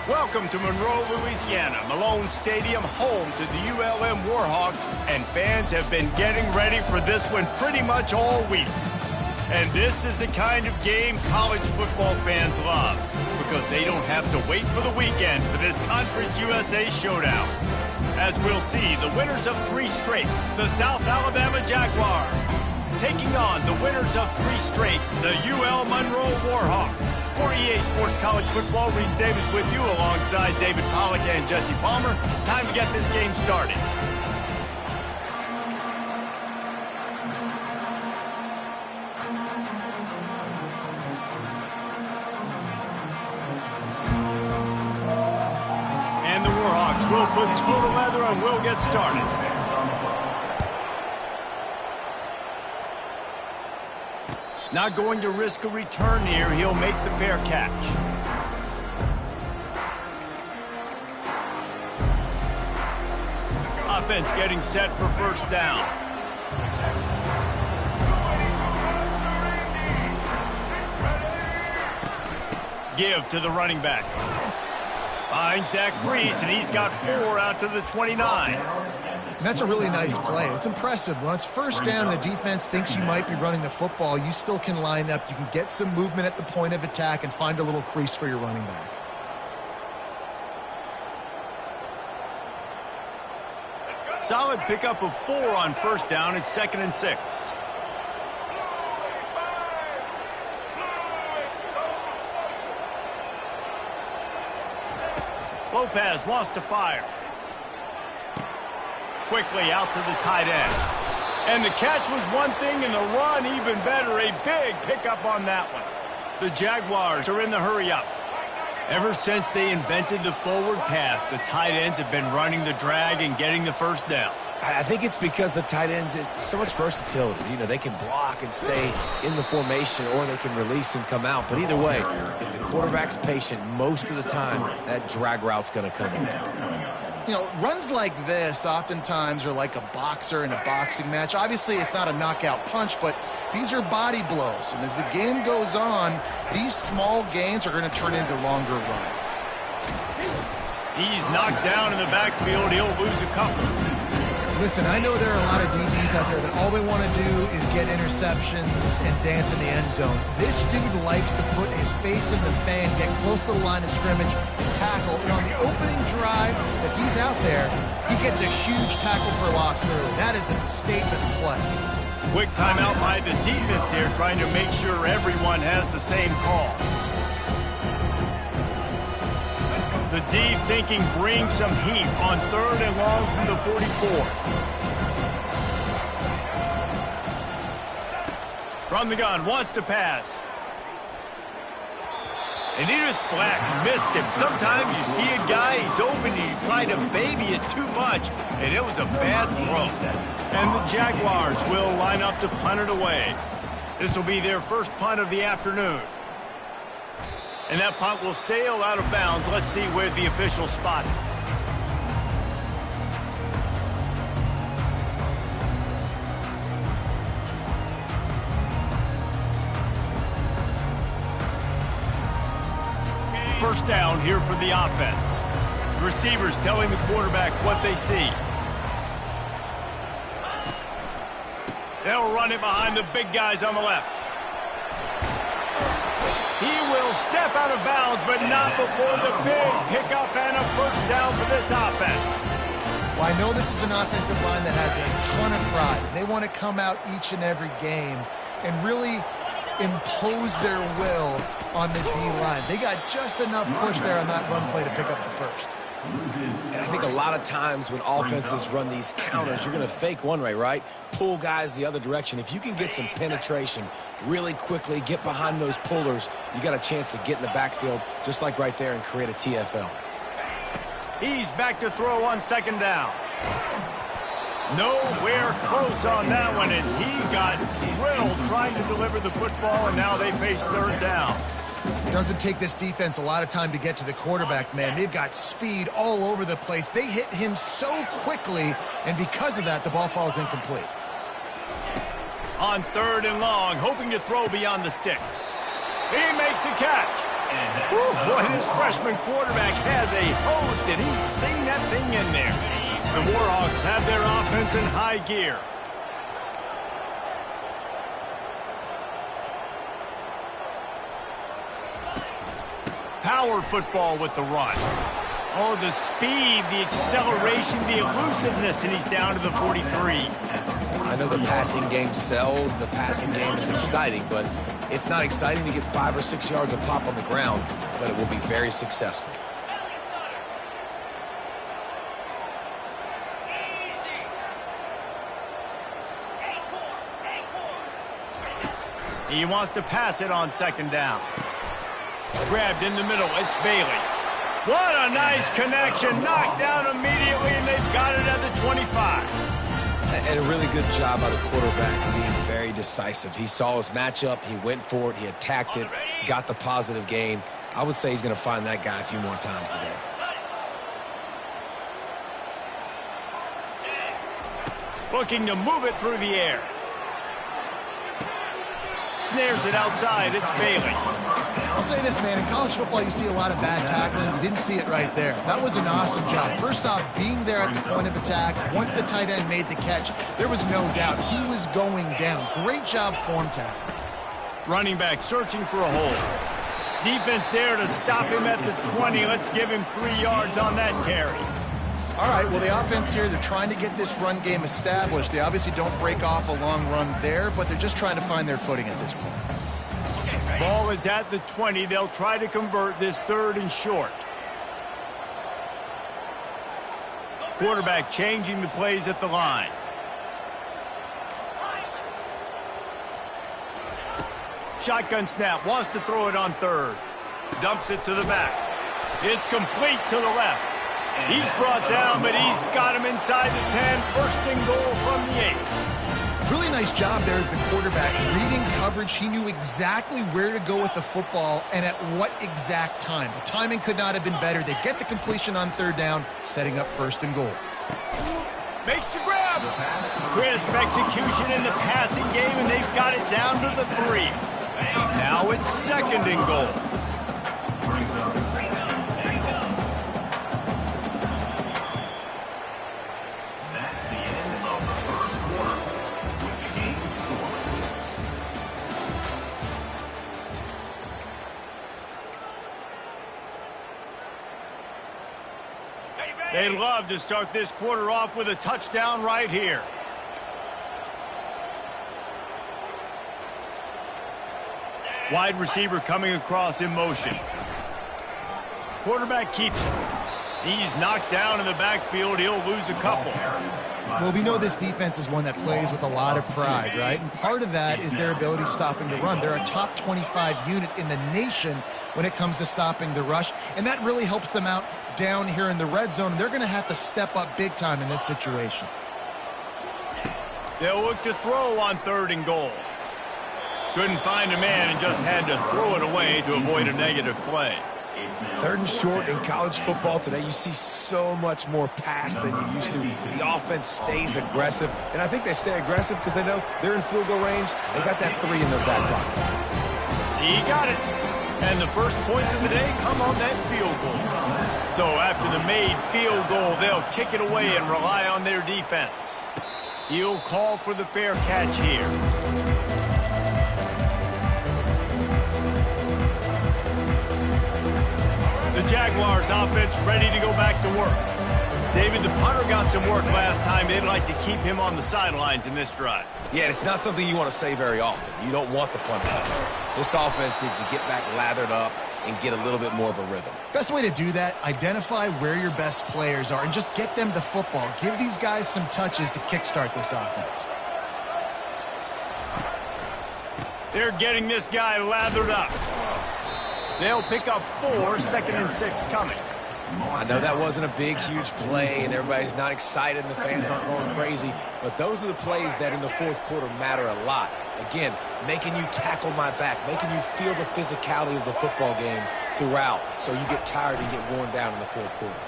Welcome to Monroe, Louisiana, Malone Stadium, home to the ULM Warhawks, and fans have been getting ready for this one pretty much all week. And this is the kind of game college football fans love, because they don't have to wait for the weekend for this Conference USA showdown. As we'll see, the winners of 3 straight, the South Alabama Jaguars, taking on the winners of 3 straight, the UL Monroe Warhawks. For EA Sports College Football, Reese Davis with you alongside David Pollack and Jesse Palmer. Time to get this game started. And the Warhawks will put total leather and we'll get started. Not going to risk a return here. He'll make the fair catch. Offense getting set for first down. Give to the running back. Finds Zach Brees, and he's got 4 out to the 29. And that's a really nice play. It's impressive. When it's first down and the defense thinks you might be running the football, you still can line up. You can get some movement at the point of attack and find a little crease for your running back. Solid pickup of 4 on first down. It's 2nd and 6. Lopez wants to fire. Quickly out to the tight end. And the catch was one thing, and the run even better. A big pickup on that one. The Jaguars are in the hurry-up. Ever since they invented the forward pass, the tight ends have been running the drag and getting the first down. I think it's because the tight ends is so much versatility. You know, they can block and stay in the formation, or they can release and come out. But either way, if the quarterback's patient, most of the time, that drag route's going to come open. You know, runs like this oftentimes are like a boxer in a boxing match. Obviously, it's not a knockout punch, but these are body blows. And as the game goes on, these small gains are going to turn into longer runs. He's knocked down in the backfield. He'll lose a couple. Listen, I know there are a lot of DBs out there that all they want to do is get interceptions and dance in the end zone. This dude likes to put his face in the fan, get close to the line of scrimmage, and tackle. And on the opening drive, if he's out there, he gets a huge tackle for loss early. That is a statement play. Quick timeout by the defense here, trying to make sure everyone has the same call. The D thinking bring some heat on 3rd and long from the 44. From the gun, wants to pass. And he just flat missed him. Sometimes you see a guy, he's open, and you try to baby it too much, and it was a bad throw. And the Jaguars will line up to punt it away. This will be their first punt of the afternoon. And that punt will sail out of bounds. Let's see where the officials spot it. First down here for the offense. The receivers telling the quarterback what they see. They'll run it behind the big guys on the left. He will step out of bounds, but not before the big pickup and a first down for this offense. Well, I know this is an offensive line that has a ton of pride. They want to come out each and every game and really impose their will on the D-line. They got just enough push there on that run play to pick up the first. And I think a lot of times when offenses run these counters, you're going to fake one way, right? Pull guys the other direction. If you can get some penetration really quickly, get behind those pullers, you got a chance to get in the backfield, just like right there, and create a TFL. He's back to throw on 2nd down. Nowhere close on that one as he got drilled trying to deliver the football, and now they face 3rd down. It doesn't take this defense a lot of time to get to the quarterback, man. They've got speed all over the place. They hit him so quickly, and because of that, the ball falls incomplete. On 3rd and long, hoping to throw beyond the sticks. He makes a catch. Whew, boy, this freshman quarterback has a hose. Did he sing that thing in there? The Warhawks have their offense in high gear. Power football with the run. Oh, the speed, the acceleration, the elusiveness, and he's down to the 43. I know the passing game sells, and the passing game is exciting, but it's not exciting to get 5 or 6 yards of pop on the ground, but it will be very successful. He wants to pass it on second down. Grabbed in the middle. It's Bailey. What a nice connection. Knocked down immediately, and they've got it at the 25. And a really good job by the quarterback being very decisive. He saw his matchup. He went for it. He attacked it. Got the positive gain. I would say he's going to find that guy a few more times today. Looking to move it through the air. Snares it outside. It's Bailey. I'll say this, man. In college football, you see a lot of bad tackling. You didn't see it right there. That was an awesome job. First off, being there at the point of attack. Once the tight end made the catch, there was no doubt he was going down. Great job form tackle. Running back searching for a hole. Defense there to stop him at the 20. Let's give him 3 yards on that carry. All right, well, the offense here, they're trying to get this run game established. They obviously don't break off a long run there, but they're just trying to find their footing at this point. Ball is at the 20. They'll try to convert this 3rd and short. Quarterback changing the plays at the line. Shotgun snap. Wants to throw it on 3rd. Dumps it to the back. It's complete to the left. He's brought down, but he's got him inside the 10. 1st and goal from the 8. Really nice job there as the quarterback. Reading coverage, he knew exactly where to go with the football and at what exact time. The timing could not have been better. They get the completion on 3rd down, setting up 1st and goal. Makes the grab. Crisp execution in the passing game, and they've got it down to the 3. Now it's 2nd and goal. They'd love to start this quarter off with a touchdown right here. Wide receiver coming across in motion. Quarterback keeps it. He's knocked down in the backfield. He'll lose a couple. Well, we know this defense is one that plays with a lot of pride, right? And part of that is their ability stopping the run. They're a top 25 unit in the nation when it comes to stopping the rush, and that really helps them out down here in the red zone. They're going to have to step up big time in this situation. They'll look to throw on 3rd and goal. Couldn't find a man and just had to throw it away to avoid a negative play. 3rd and short in college football today, you see so much more pass than you used to. The offense stays aggressive, and I think they stay aggressive because they know they're in field goal range. They got that 3 in their back pocket. He got it. And the first points of the day come on that field goal. So after the made field goal, they'll kick it away and rely on their defense. He'll call for the fair catch here. The Jaguars offense ready to go back to work. David, the punter got some work last time. They'd like to keep him on the sidelines in this drive. Yeah, it's not something you want to say very often. You don't want the punter. This offense needs to get back lathered up and get a little bit more of a rhythm. Best way to do that, identify where your best players are and just get them the football. Give these guys some touches to kickstart this offense. They're getting this guy lathered up. They'll pick up 4, 2nd and 6 coming. I know that wasn't a big, huge play, and everybody's not excited, and the fans aren't going crazy, but those are the plays that in the 4th quarter matter a lot. Again, making you tackle my back, making you feel the physicality of the football game throughout, so you get tired and get worn down in the 4th quarter.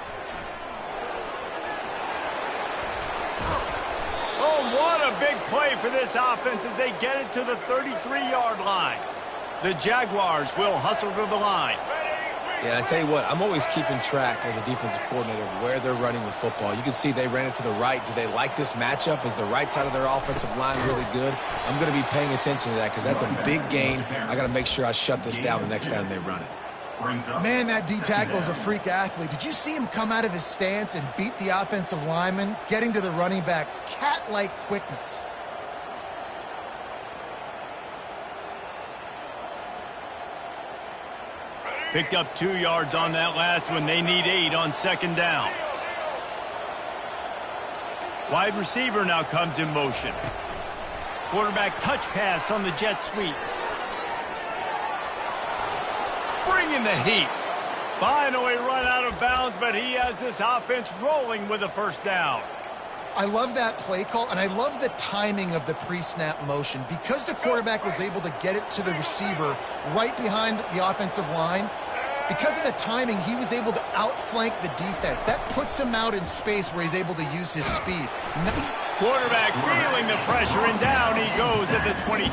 Oh, what a big play for this offense as they get it to the 33-yard line. The Jaguars will hustle to the line. Yeah, I tell you what, I'm always keeping track as a defensive coordinator of where they're running the football. You can see they ran it to the right. Do they like this matchup? Is the right side of their offensive line really good? I'm going to be paying attention to that because that's a big gain. I got to make sure I shut this down the next time they run it. Man, that D tackle is a freak athlete. Did you see him come out of his stance and beat the offensive lineman, getting to the running back? Cat-like quickness. Picked up 2 yards on that last one. They need 8 on second down. Wide receiver now comes in motion. Quarterback touch pass on the jet sweep. Bringing the heat. Finally run out of bounds, but he has this offense rolling with a first down. I love that play call, and I love the timing of the pre-snap motion. Because the quarterback was able to get it to the receiver right behind the offensive line, because of the timing, he was able to outflank the defense. That puts him out in space where he's able to use his speed. Quarterback feeling the pressure, and down he goes at the 22.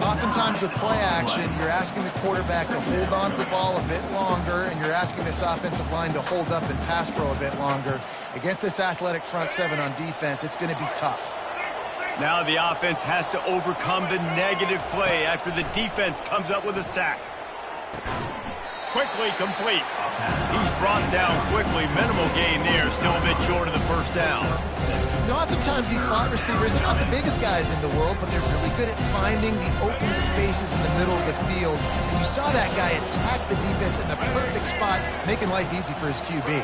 Oftentimes with play action, you're asking the quarterback to hold on to the ball a bit longer, and you're asking this offensive line to hold up and pass pro a bit longer. Against this athletic front seven on defense, it's going to be tough. Now the offense has to overcome the negative play after the defense comes up with a sack. Quickly complete. He's brought down quickly. Minimal gain there. Still a bit short of the first down. You know, oftentimes these slot receivers, they're not the biggest guys in the world, but they're really good at finding the open spaces in the middle of the field. And you saw that guy attack the defense in the perfect spot, making life easy for his QB.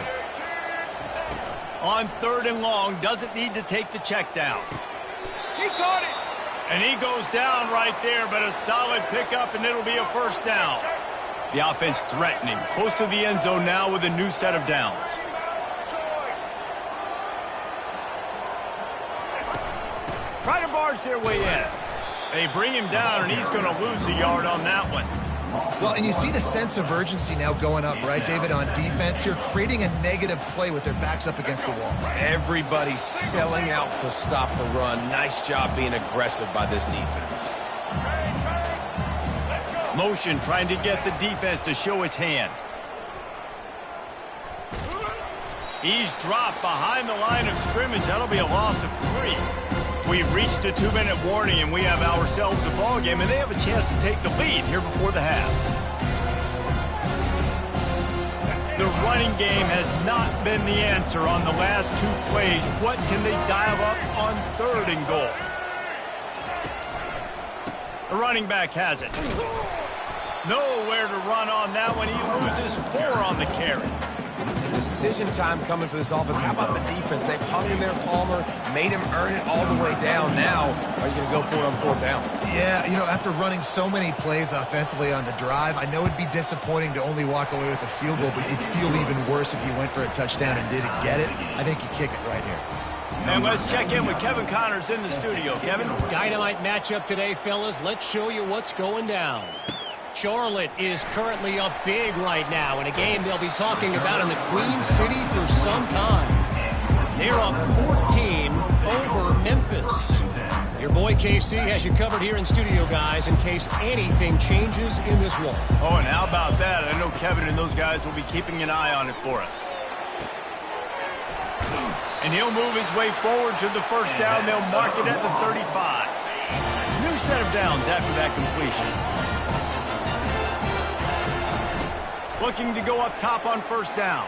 On 3rd and long, doesn't need to take the check down. He caught it. And he goes down right there, but a solid pickup, and it'll be a first down. The offense threatening, close to the end zone now with a new set of downs. Try to barge their way in. They bring him down, and he's going to lose a yard on that one. Well, and you see the sense of urgency now going up, right, David, on defense here, creating a negative play with their backs up against the wall. Everybody's selling out to stop the run. Nice job being aggressive by this defense. Motion trying to get the defense to show its hand. He's dropped behind the line of scrimmage. That'll be a loss of 3. We've reached a 2-minute warning, and we have ourselves a ball game, and they have a chance to take the lead here before the half. The running game has not been the answer on the last 2 plays. What can they dial up on 3rd and goal? The running back has it. Nowhere to run on that one. He loses 4 on the carry. Decision time coming for this offense. How about the defense? They've hung in there, Palmer, made him earn it all the way down. Now, are you going to go for it on 4th down? Yeah, you know, after running so many plays offensively on the drive, I know it'd be disappointing to only walk away with a field goal, but you'd feel even worse if you went for a touchdown and didn't get it. I think you kick it right here. And let's check in with Kevin Connors in the studio. Kevin? Dynamite matchup today, fellas. Let's show you what's going down. Charlotte is currently up big right now in a game they'll be talking about in the Queen City for some time. They're up 14 over Memphis. Your boy KC has you covered here in studio, guys, in case anything changes in this one. Oh, and how about that? I know Kevin and those guys will be keeping an eye on it for us. And he'll move his way forward to the first down. They'll mark it at the 35. New set of downs after that completion. Looking to go up top on first down.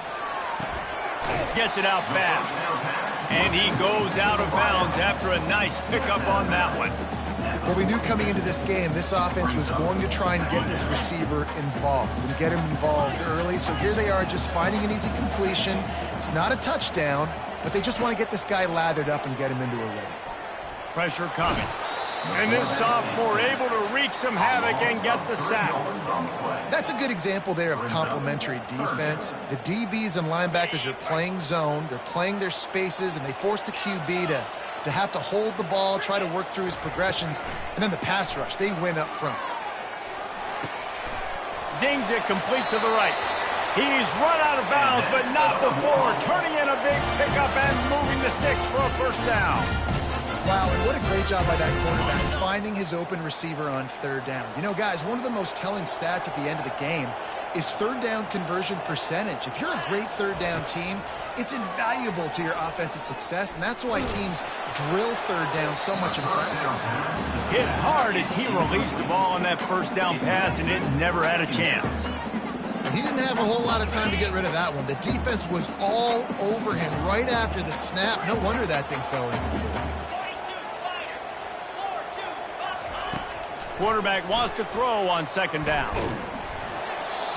Gets it out fast. And he goes out of bounds after a nice pickup on that one. Well, we knew coming into this game, this offense was going to try and get this receiver involved and get him involved early. So here they are just finding an easy completion. It's not a touchdown, but they just want to get this guy lathered up and get him into a rhythm. Pressure coming. And this sophomore able to wreak some havoc and get the sack. That's a good example there of complementary defense. The DBs and linebackers are playing zone. They're playing their spaces, and they force the QB to have to hold the ball, try to work through his progressions, and then the pass rush. They win up front. Zings it complete to the right. He's run out of bounds, but not before turning in a big pickup and moving the sticks for a first down. Wow, and what a great job by that quarterback, finding his open receiver on third down. You know, guys, one of the most telling stats at the end of the game is third down conversion percentage. If you're a great third down team, it's invaluable to your offensive success, and that's why teams drill third down so much in practice. Hit hard as he released the ball on that first down pass, and it never had a chance. He didn't have a whole lot of time to get rid of that one. The defense was all over him right after the snap. No wonder that thing fell in. Quarterback wants to throw on second down.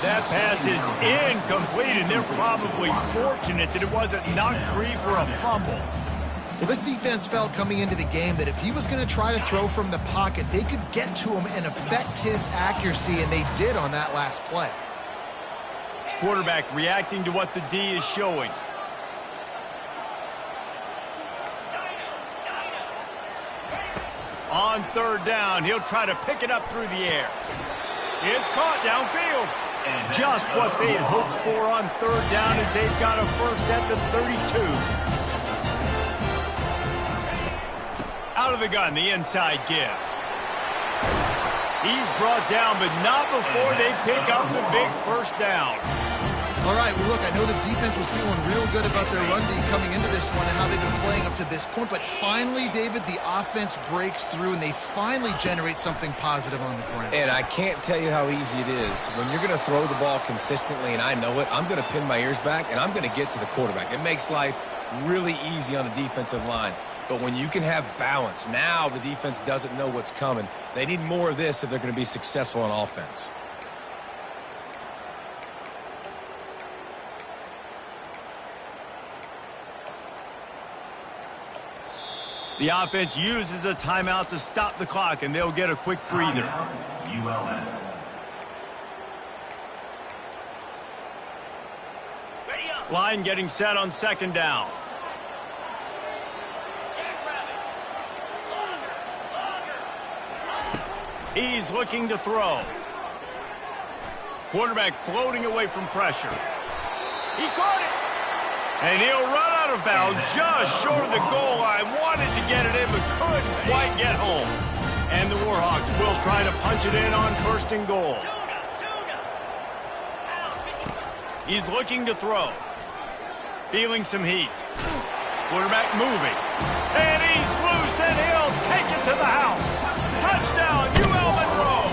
That pass is incomplete, and they're probably fortunate that it wasn't knocked free for a fumble. Well, this defense felt coming into the game that if he was going to try to throw from the pocket, they could get to him and affect his accuracy, and they did on that last play. Quarterback reacting to what the D is showing. On third down, he'll try to pick it up through the air. It's caught downfield. Just what they'd hoped for on third down as they've got a first at the 32. Out of the gun, the inside give. He's brought down, but not before they pick up the big first down. All right, well, look, I know the defense was feeling real good about their run D coming into this one and how they've been playing up to this point, but finally, David, the offense breaks through and they finally generate something positive on the ground. And I can't tell you how easy it is. When you're going to throw the ball consistently, and I know it, I'm going to pin my ears back, and I'm going to get to the quarterback. It makes life really easy on a defensive line. But when you can have balance, now the defense doesn't know what's coming. They need more of this if they're going to be successful on offense. The offense uses a timeout to stop the clock, and they'll get a quick breather. Line getting set on second down. He's looking to throw. Quarterback floating away from pressure. He caught it. And he'll run out of bounds just short of the goal line. Wanted to get it in, but couldn't quite get home. And the Warhawks will try to punch it in on first and goal. He's looking to throw. Feeling some heat. Quarterback moving. And he's loose, and he'll take it to the house. Touchdown, UL Monroe.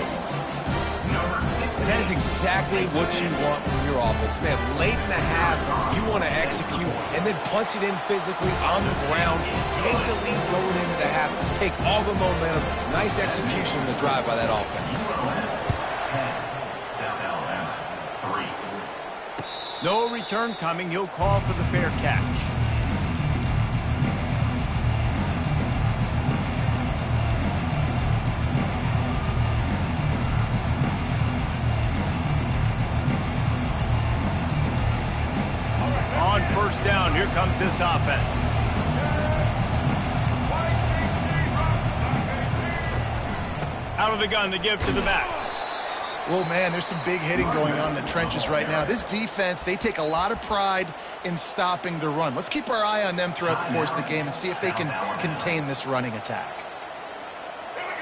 That is exactly what you want from your offense. Man, late in the half, you want to execute and then punch it in physically on the ground. Take the lead going into the half. Take all the momentum. Nice execution in the drive by that offense. No return coming. He'll call for the fair catch. On first down, here comes this offense. Out of the gun to give to the back. Well, man, there's some big hitting going on in the trenches right now. This defense, they take a lot of pride in stopping the run. Let's keep our eye on them throughout the course of the game and see if they can contain this running attack.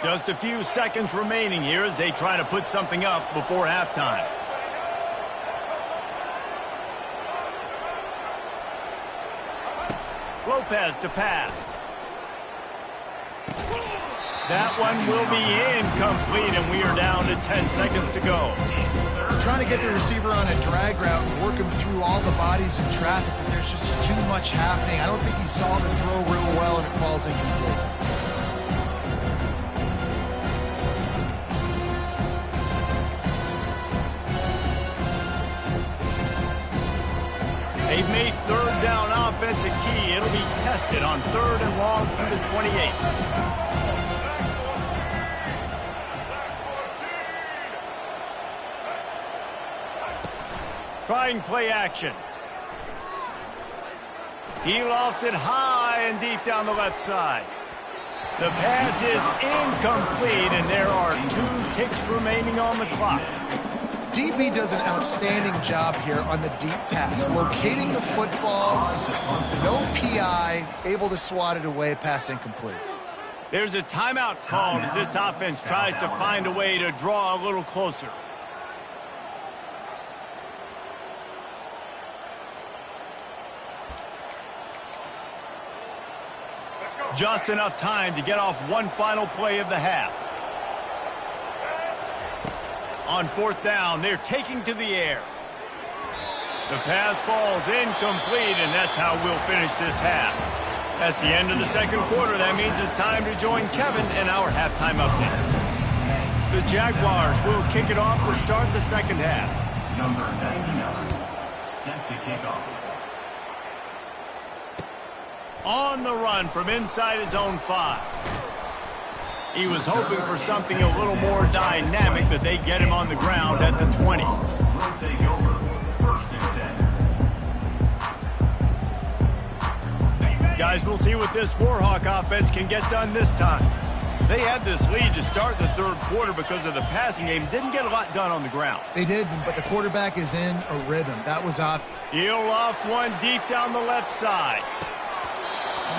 Just a few seconds remaining here as they try to put something up before halftime. Lopez to pass. That one will be incomplete, and we are down to 10 seconds to go. Trying to get the receiver on a drag route and work him through all the bodies in traffic, but there's just too much happening. I don't think he saw the throw real well, and it falls incomplete. They've made third down offense a key. It'll be tested on third and long from the 28. Trying play action. He lofts it high and deep down the left side. The pass is incomplete, and there are 2 ticks remaining on the clock. DB does an outstanding job here on the deep pass, locating the football, no PI, able to swat it away, pass incomplete. There's a timeout called as this offense tries to find a way to draw a little closer. Just enough time to get off one final play of the half. On fourth down, they're taking to the air. The pass falls incomplete, and that's how we'll finish this half. That's the end of the second quarter. That means it's time to join Kevin in our halftime update. The Jaguars will kick it off to start the second half. Number 99, set to kick off. On the run from inside his own 5. He was hoping for something a little more dynamic, but they get him on the ground at the 20. Will take over first and 10. Guys, we'll see what this Warhawk offense can get done this time. They had this lead to start the third quarter because of the passing game. Didn't get a lot done on the ground. They did, but the quarterback is in a rhythm. That was off. He'll off one deep down the left side.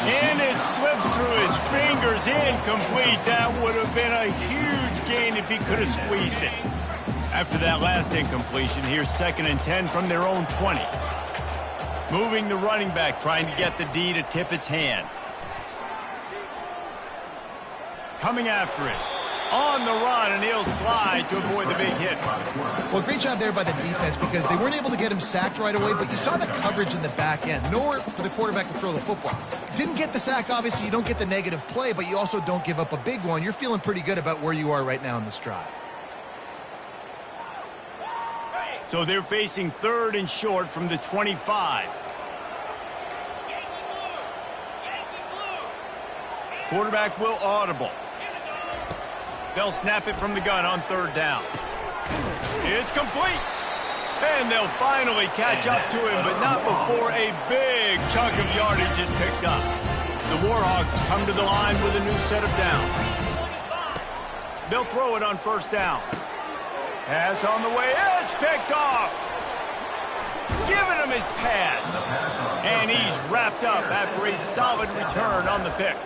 And it slips through his fingers, incomplete. That would have been a huge gain if he could have squeezed it. After that last incompletion, here's 2nd and 10 from their own 20. Moving the running back, trying to get the D to tip its hand. Coming after it. On the run, and he'll slide to avoid the big hit. Well, great job there by the defense because they weren't able to get him sacked right away, but you saw the coverage in the back end. Nowhere for the quarterback to throw the football. Didn't get the sack, obviously. You don't get the negative play, but you also don't give up a big one. You're feeling pretty good about where you are right now in this drive. So they're facing 3rd and short from the 25. Quarterback will audible. They'll snap it from the gun on 3rd down. It's complete. And they'll finally catch up to him, but not before a big chunk of yardage is picked up. The Warhawks come to the line with a new set of downs. They'll throw it on 1st down. Pass on the way. It's picked off. Giving him his pads. And he's wrapped up after a solid return on the pick.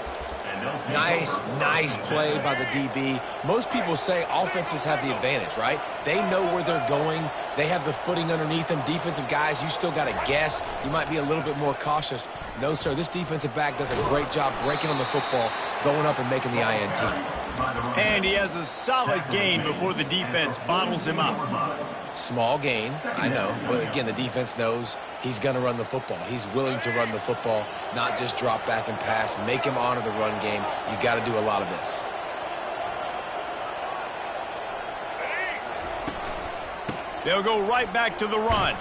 Nice play by the DB. Most people say offenses have the advantage, right? They know where they're going. They have the footing underneath them. Defensive guys, you still got to guess. You might be a little bit more cautious. No, sir, this defensive back does a great job breaking on the football, going up and making the INT. And he has a solid gain before the defense bottles him up. Small gain, I know, but again, the defense knows he's going to run the football. He's willing to run the football, not just drop back and pass, make him honor the run game. You got to do a lot of this. They'll go right back to the run.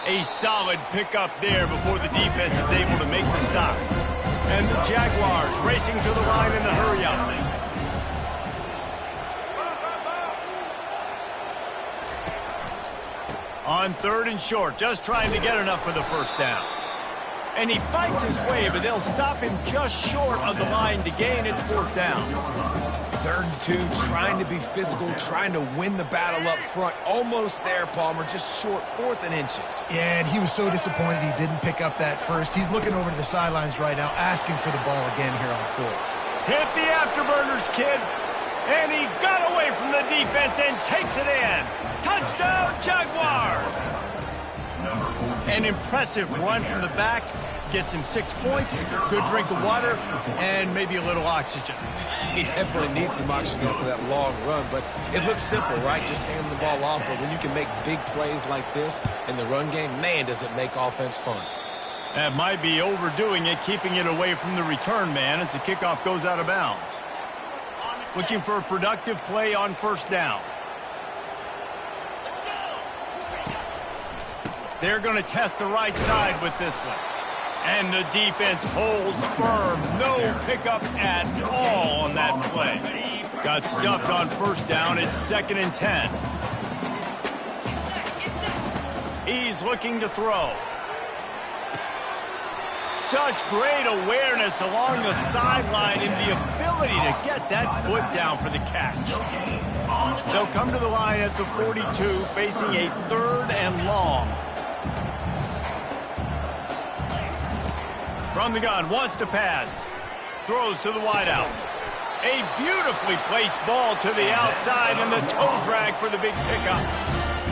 A solid pickup there before the defense is able to make the stop. And the Jaguars racing to the line in a hurry-up. On 3rd and short, just trying to get enough for the 1st down. And he fights his way, but they'll stop him just short of the line to gain its 4th down. 3rd and 2, trying to be physical, trying to win the battle up front. Almost there, Palmer, just short, 4th and inches. Yeah, and he was so disappointed he didn't pick up that first. He's looking over to the sidelines right now, asking for the ball again here on 4th. Hit the afterburners, kid. And he got away from the defense and takes it in. Touchdown, Jaguars! An impressive run from the back. Gets him 6 points, good drink of water, and maybe a little oxygen. He definitely needs some oxygen after that long run, but it looks simple, right? Just hand the ball off, but when you can make big plays like this in the run game, man, does it make offense fun. That might be overdoing it, keeping it away from the return man as the kickoff goes out of bounds. Looking for a productive play on 1st down. They're going to test the right side with this one. And the defense holds firm. No pickup at all on that play. Got stuffed on 1st down. It's 2nd and 10. He's looking to throw. Such great awareness along the sideline and the ability to get that foot down for the catch. They'll come to the line at the 42, facing a 3rd and long. From the gun, wants to pass. throws to the wideout. A beautifully placed ball to the outside, and the toe drag for the big pickup.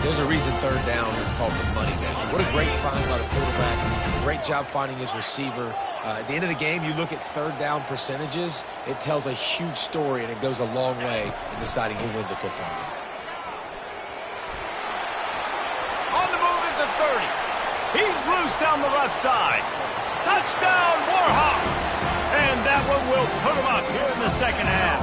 There's a reason third down is called the money down. What a great find by the quarterback. Great job finding his receiver. At the end of the game, you look at third down percentages. It tells a huge story, and it goes a long way in deciding who wins a football game. On the move at the 30. He's loose down the left side. Touchdown, Warhawks! And that one will put him up here in the second half.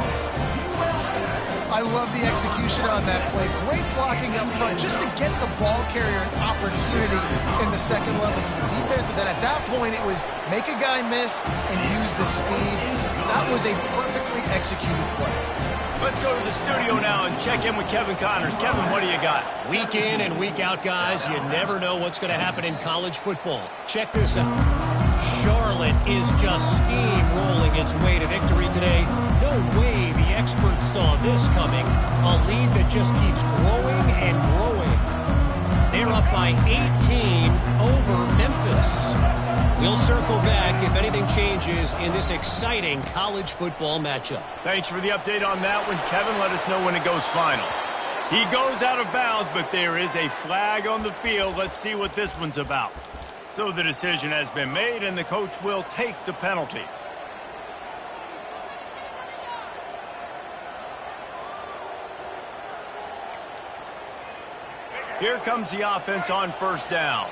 I love the execution on that play. Great blocking up front just to get the ball carrier an opportunity in the second level of the defense. And then at that point, it was make a guy miss and use the speed. That was a perfectly executed play. Let's go to the studio now and check in with Kevin Connors. Kevin, what do you got? Week in and week out, guys, you never know what's going to happen in college football. Check this out. Charlotte is just steamrolling its way to victory today. No way the experts saw this coming. A lead that just keeps growing and growing. They're up by 18 over Memphis. We'll circle back if anything changes in this exciting college football matchup. Thanks for the update on that one, Kevin. Let us know when it goes final. He goes out of bounds, but there is a flag on the field. Let's see what this one's about. So the decision has been made, and the coach will take the penalty. Here comes the offense on first down.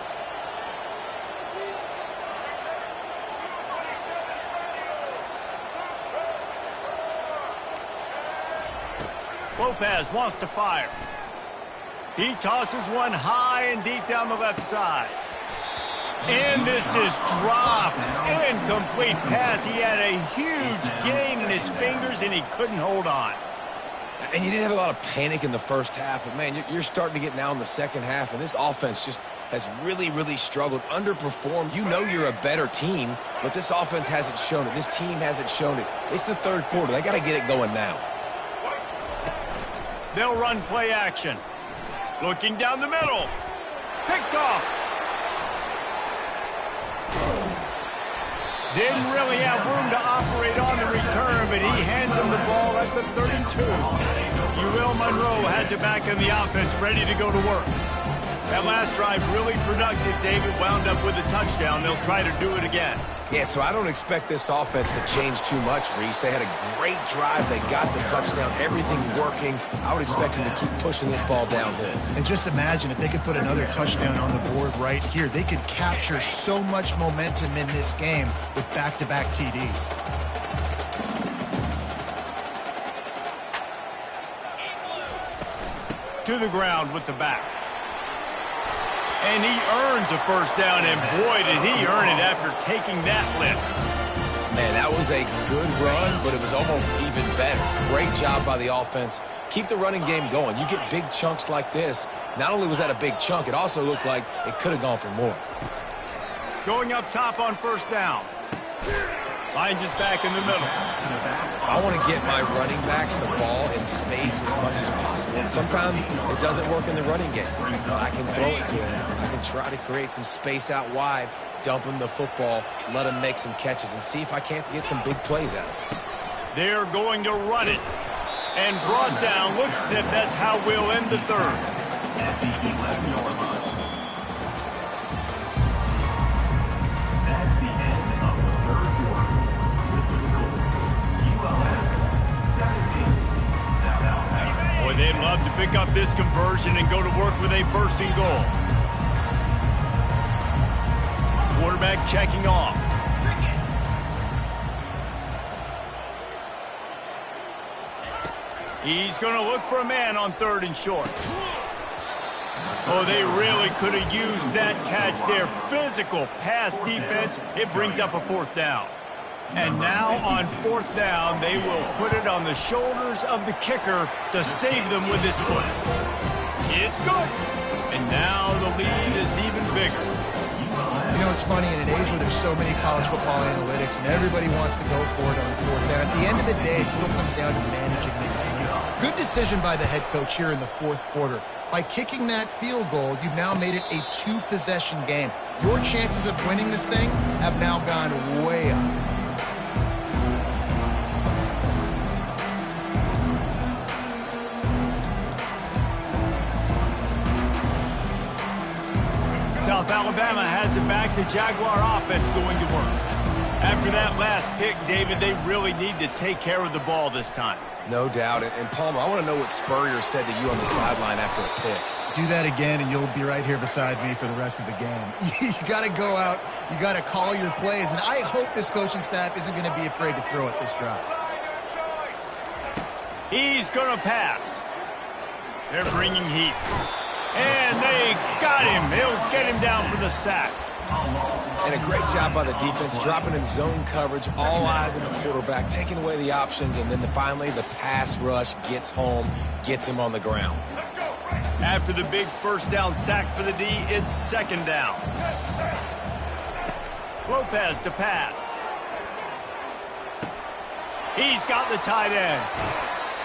Lopez wants to fire. He tosses one high and deep down the left side. And this is dropped. Incomplete pass. He had a huge gain in his fingers, and he couldn't hold on. And you didn't have a lot of panic in the first half, but, man, you're starting to get now in the second half, and this offense just has really, really struggled, underperformed. You know you're a better team, but this offense hasn't shown it. This team hasn't shown it. It's the third quarter. They got to get it going now. They'll run play action. Looking down the middle. Picked off. Didn't really have room to operate on the return, but he hands him the ball at the 32. UL Monroe has it back in the offense, ready to go to work. That last drive really productive. David wound up with a touchdown. They'll try to do it again. Yeah, so I don't expect this offense to change too much, Reese. They had a great drive. They got the touchdown. Everything working. I would expect them to keep pushing this ball downhill. And just imagine if they could put another touchdown on the board right here. They could capture so much momentum in this game with back-to-back TDs. To the ground with the back. And he earns a first down, and boy, did he earn it after taking that lift. Man, that was a good run, but it was almost even better. Great job by the offense. Keep the running game going. You get big chunks like this. Not only was that a big chunk, it also looked like it could have gone for more. Going up top on first down. Finds his back in the middle. I want to get my running backs the ball in space as much as possible. And sometimes it doesn't work in the running game. I can throw it to him. I can try to create some space out wide, dump him the football, let him make some catches, and see if I can't get some big plays out of it. They're going to run it. And brought down. Looks as if that's how we'll end the third. They'd love to pick up this conversion and go to work with a first and goal. Quarterback checking off. He's going to look for a man on third and short. Oh, they really could have used that catch there. Physical pass defense. It brings up a fourth down. And now on fourth down, they will put it on the shoulders of the kicker to save them with his foot. It's good. And now the lead is even bigger. You know, it's funny, in an age where there's so many college football analytics and everybody wants to go for it on fourth down, at the end of the day, it still comes down to managing the game. Good decision by the head coach here in the fourth quarter. By kicking that field goal, you've now made it a two-possession game. Your chances of winning this thing have now gone way up. South Alabama has it back. The Jaguar offense going to work. After that last pick, David, they really need to take care of the ball this time. No doubt. And Palmer, I want to know what Spurrier said to you on the sideline after a pick. Do that again, and you'll be right here beside me for the rest of the game. You got to go out. You got to call your plays, and I hope this coaching staff isn't going to be afraid to throw it this drive. He's going to pass. They're bringing heat. And they got him. He'll get him down for the sack. And a great job by the defense, dropping in zone coverage, all eyes on the quarterback, taking away the options, and then finally the pass rush gets home, gets him on the ground. After the big first down sack for the D, it's second down. Lopez to pass. He's got the tight end.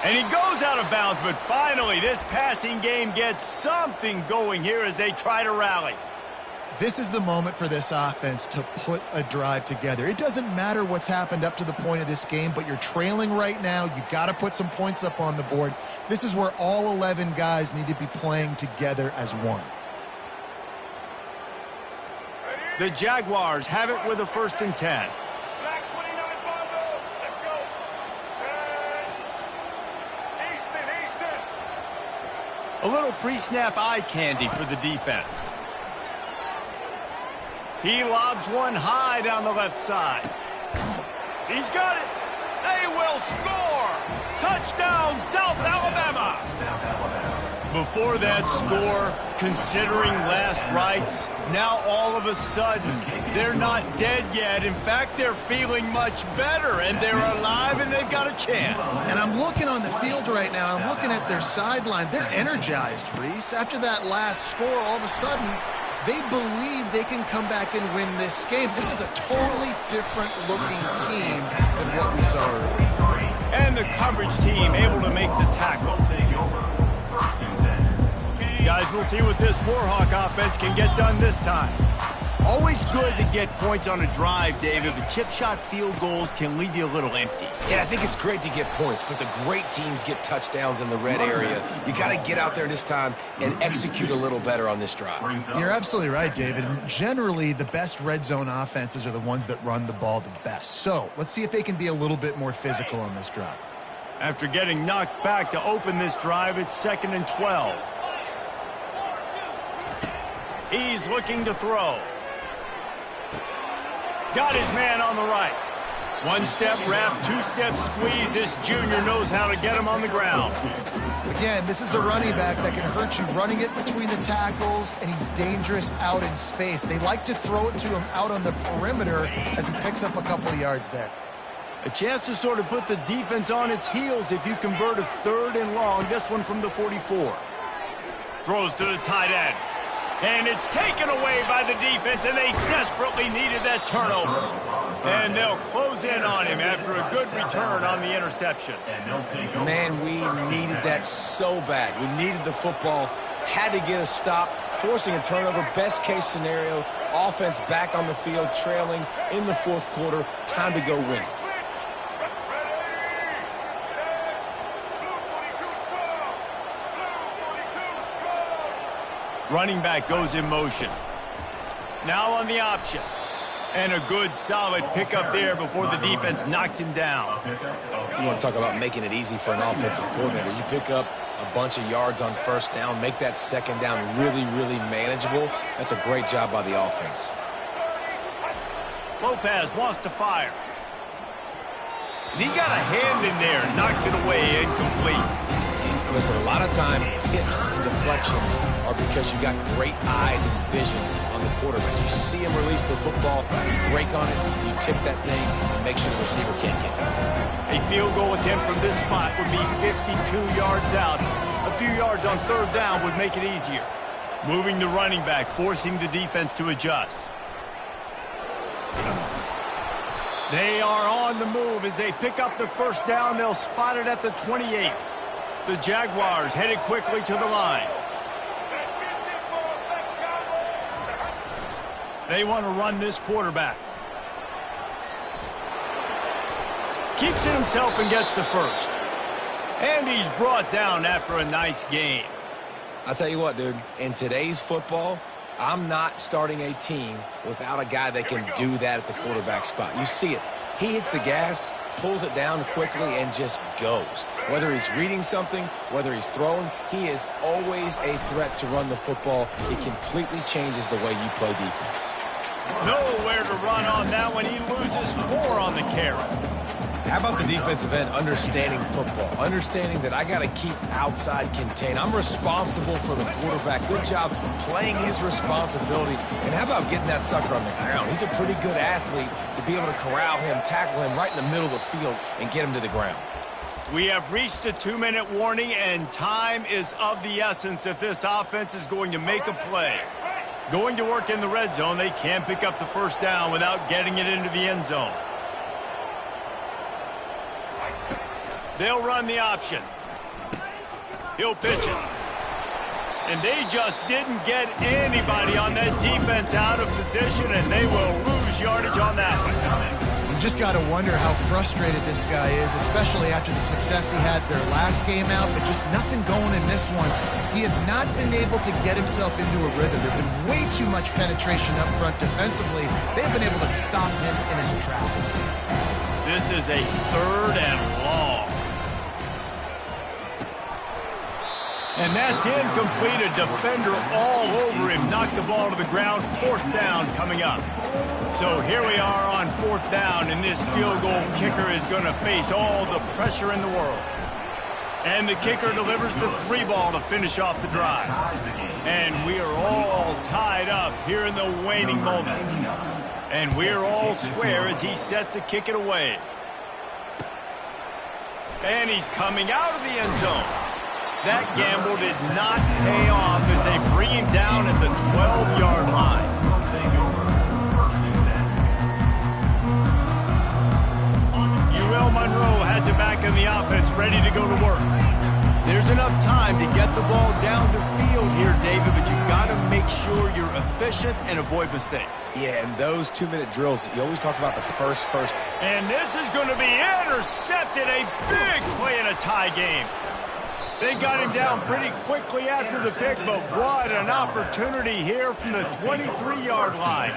And he goes out of bounds, but finally this passing game gets something going here as they try to rally. This is the moment for this offense to put a drive together. It doesn't matter what's happened up to the point of this game, but you're trailing right now. You got to put some points up on the board. This is where all 11 guys need to be playing together as one. The Jaguars have it with a 1st and 10. A little pre-snap eye candy for the defense. He lobs one high down the left side. He's got it. They will score. Touchdown, South Alabama. Before that score, considering last rites, now all of a sudden, they're not dead yet. In fact, they're feeling much better, and they're alive, and they've got a chance. And I'm looking on the field right now. I'm looking at their sideline. They're energized, Reese. After that last score, all of a sudden, they believe they can come back and win this game. This is a totally different-looking team than what we saw earlier. And the coverage team able to make the tackle. Guys, we'll see what this Warhawk offense can get done this time. Always good to get points on a drive, David, but chip shot field goals can leave you a little empty. Yeah, I think it's great to get points, but the great teams get touchdowns in the red area. You got to get out there this time and execute a little better on this drive. You're absolutely right, David. Generally, the best red zone offenses are the ones that run the ball the best. So let's see if they can be a little bit more physical on this drive. After getting knocked back to open this drive, it's 2nd and 12. He's looking to throw. Got his man on the right. One-step wrap, two-step squeeze. This junior knows how to get him on the ground. Again, this is a running back that can hurt you running it between the tackles, and he's dangerous out in space. They like to throw it to him out on the perimeter as he picks up a couple of yards there. A chance to sort of put the defense on its heels if you convert a 3rd and long. This one from the 44. Throws to the tight end. And it's taken away by the defense, and they desperately needed that turnover. And they'll close in on him after a good return on the interception. Man, we needed that so bad. We needed the football, had to get a stop, forcing a turnover. Best case scenario, offense back on the field, trailing in the 4th quarter. Time to go win it. Running back goes in motion. Now on the option. And a good, solid pickup there before the defense knocks him down. You want to talk about making it easy for an offensive coordinator. You pick up a bunch of yards on 1st down, make that 2nd down really, really manageable. That's a great job by the offense. Lopez wants to fire. And he got a hand in there, knocks it away, incomplete. Listen, a lot of time, tips and deflections are because you got great eyes and vision on the quarterback. You see him release the football, you break on it, you tip that thing, and make sure the receiver can't get it. A field goal attempt from this spot would be 52 yards out. A few yards on 3rd down would make it easier. Moving the running back, forcing the defense to adjust. They are on the move as they pick up the 1st down. They'll spot it at the 28. The Jaguars headed quickly to the line. They want to run this quarterback. Keeps it himself and gets the 1st. And he's brought down after a nice gain. I'll tell you what, dude, in today's football, I'm not starting a team without a guy that can do that at the quarterback spot. You see it. He hits the gas, pulls it down quickly, and just goes. Whether he's reading something, whether he's throwing, he is always a threat to run the football. It completely changes the way you play defense. Nowhere to run on that one. He loses 4 on the carry. How about the defensive end understanding football, understanding that I got to keep outside contained. I'm responsible for the quarterback. Good job playing his responsibility. And how about getting that sucker on the ground? He's a pretty good athlete to be able to corral him, tackle him right in the middle of the field, and get him to the ground. We have reached the 2-minute warning, and time is of the essence if this offense is going to make a play. Going to work in the red zone, they can't pick up the first down without getting it into the end zone. They'll run the option. He'll pitch it. And they just didn't get anybody on that defense out of position, and they will lose yardage on that one. You just got to wonder how frustrated this guy is, especially after the success he had their last game out, but just nothing going in this one. He has not been able to get himself into a rhythm. There's been way too much penetration up front defensively. They've been able to stop him in his tracks. This is a 3rd and long. And that's incomplete. A defender all over him. Knocked the ball to the ground. 4th down coming up. So here we are on 4th down, and this field goal kicker is going to face all the pressure in the world. And the kicker delivers the 3 ball to finish off the drive. And we are all tied up here in the waning moments. And we're all square as he's set to kick it away. And he's coming out of the end zone. That gamble did not pay off as they bring him down at the 12-yard line. UL Monroe has it back in the offense, ready to go to work. There's enough time to get the ball down the field here, David, but you've got to make sure you're efficient and avoid mistakes. Yeah, and those 2-minute drills, you always talk about the first. And this is going to be intercepted. A big play in a tie game. They got him down pretty quickly after the pick, but what an opportunity here from the 23-yard line.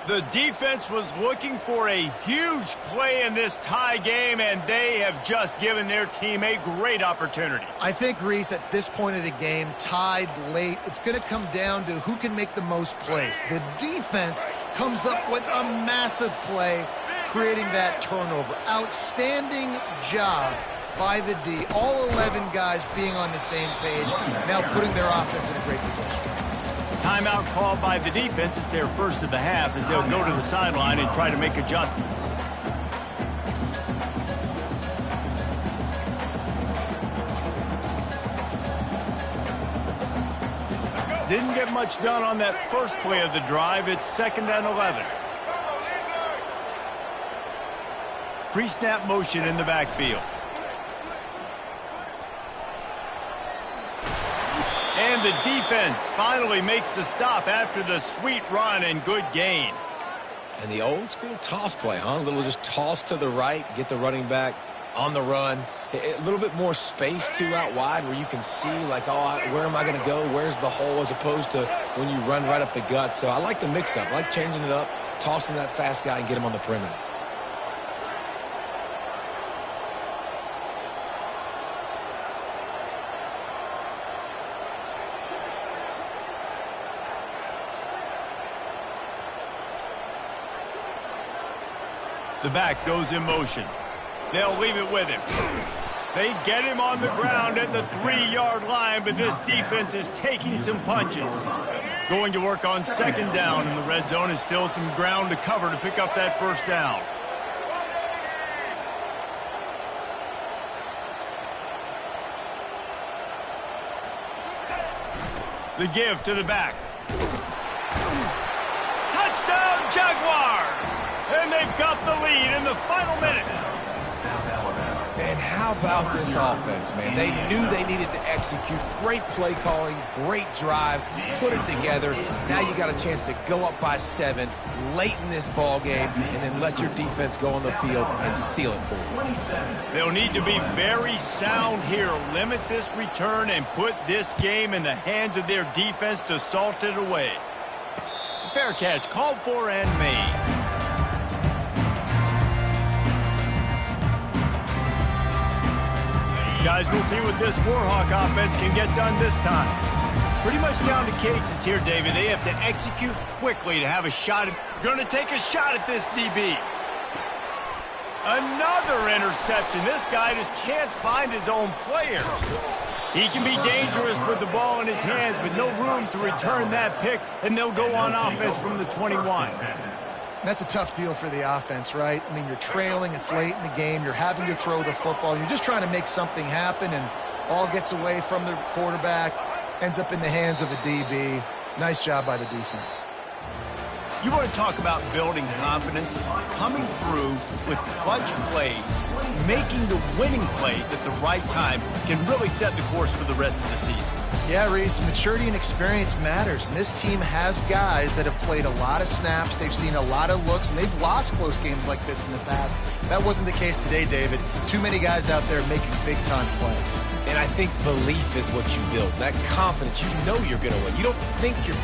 The defense was looking for a huge play in this tie game, and they have just given their team a great opportunity. I think, Reese, at this point of the game, tied late, it's going to come down to who can make the most plays. The defense comes up with a massive play, creating that turnover. Outstanding job by the D. All 11 guys being on the same page, now putting their offense in a great position. Timeout called by the defense. It's their first of the half as they'll go to the sideline and try to make adjustments. Didn't get much done on that first play of the drive. It's 2nd and 11. Pre-snap motion in the backfield. And the defense finally makes the stop after the sweet run and good gain. And the old school toss play, huh? A little just toss to the right, get the running back on the run. A little bit more space, too, out wide where you can see, like, oh, where am I going to go? Where's the hole? As opposed to when you run right up the gut. So I like the mix-up. I like changing it up, tossing that fast guy and get him on the perimeter. The back goes in motion. They'll leave it with him. They get him on the ground at the 3-yard line, but this defense is taking some punches. Going to work on 2nd down in the red zone. Is still some ground to cover to pick up that first down. The give to the back. Touchdown, Jaguars! And they've got the lead in the final minute. Man, how about this offense, man? They knew they needed to execute. Great play calling, great drive, put it together. Now you got a chance to go up by 7 late in this ball game and then let your defense go on the field and seal it for you. They'll need to be very sound here. Limit this return and put this game in the hands of their defense to salt it away. Fair catch, called for and made. Guys, we'll see what this Warhawk offense can get done this time. Pretty much down to cases here, David. They have to execute quickly to have a shot. Going to take a shot at this DB. Another interception. This guy just can't find his own players. He can be dangerous with the ball in his hands, but no room to return that pick, and they'll go on offense from the 21. That's a tough deal for the offense, right? I mean, you're trailing, it's late in the game, you're having to throw the football, you're just trying to make something happen, and ball gets away from the quarterback, ends up in the hands of a DB. Nice job by the defense. You want to talk about building confidence? Coming through with clutch plays, making the winning plays at the right time can really set the course for the rest of the season. Yeah, Reese, maturity and experience matters, and this team has guys that have played a lot of snaps, they've seen a lot of looks, and they've lost close games like this in the past. That wasn't the case today, David. Too many guys out there making big-time plays. And I think belief is what you build, that confidence. You know you're going to win. You don't think you're